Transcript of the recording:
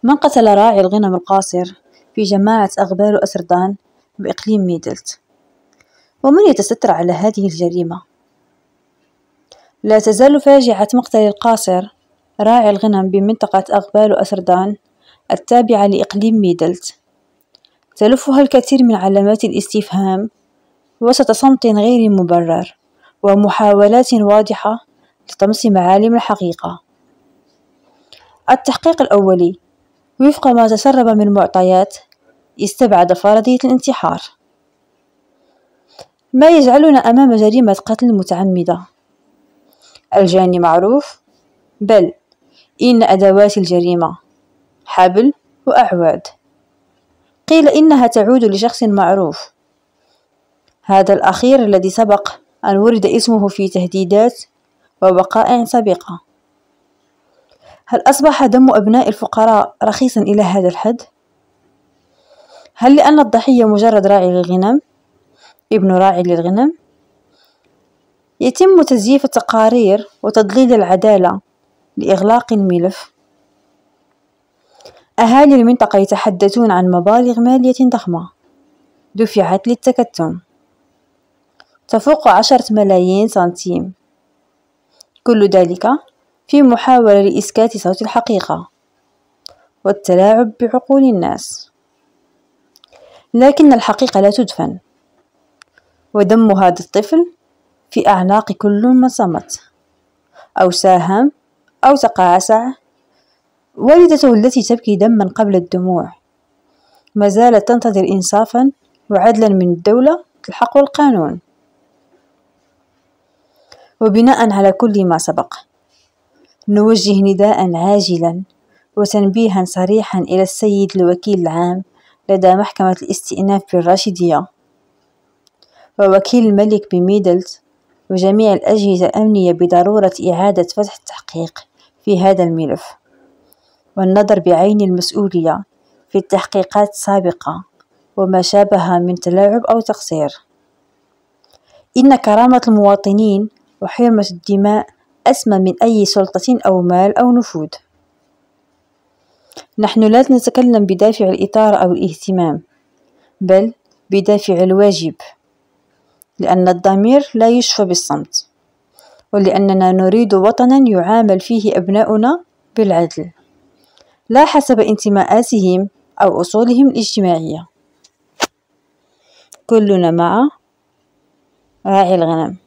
من قتل راعي الغنم القاصر في جماعة أغبال وأسردان بإقليم ميدلت؟ ومن يتستر على هذه الجريمة؟ لا تزال فاجعة مقتل القاصر راعي الغنم بمنطقة أغبال وأسردان التابعة لإقليم ميدلت تلفها الكثير من علامات الاستفهام وسط صمت غير مبرر ومحاولات واضحة لطمس معالم الحقيقة. التحقيق الأولي وفق ما تسرب من معطيات استبعد فرضية الانتحار، ما يجعلنا أمام جريمة قتل متعمدة. الجاني معروف، بل إن أدوات الجريمة حبل وأعواد، قيل إنها تعود لشخص معروف، هذا الأخير الذي سبق أن ورد اسمه في تهديدات ووقائع سابقة. هل أصبح دم أبناء الفقراء رخيصا إلى هذا الحد؟ هل لأن الضحية مجرد راعي للغنم، ابن راعي للغنم؟ يتم تزييف التقارير وتضليل العدالة لإغلاق الملف. أهالي المنطقة يتحدثون عن مبالغ مالية ضخمة دفعت للتكتم تفوق 10 ملايين سنتيم، كل ذلك في محاولة لإسكات صوت الحقيقة والتلاعب بعقول الناس. لكن الحقيقة لا تدفن، ودم هذا الطفل في أعناق كل من صمت أو ساهم أو تقاعسع. والدته التي تبكي دما قبل الدموع ما زالت تنتظر إنصافا وعدلا من الدولة، الحق والقانون. وبناء على كل ما سبق نوجه نداء عاجلا وتنبيها صريحا إلى السيد الوكيل العام لدى محكمة الاستئناف بالراشدية ووكيل الملك بميدلت وجميع الأجهزة الأمنية بضرورة إعادة فتح التحقيق في هذا الملف والنظر بعين المسؤولية في التحقيقات السابقة وما شابه من تلاعب أو تقصير. إن كرامة المواطنين وحرمة الدماء أسمى من أي سلطة أو مال أو نفوذ. نحن لا نتكلم بدافع الإثارة أو الاهتمام، بل بدافع الواجب، لأن الضمير لا يشفى بالصمت، ولأننا نريد وطنا يعامل فيه أبناؤنا بالعدل لا حسب انتماءاتهم أو أصولهم الاجتماعية. كلنا مع راعي الغنم.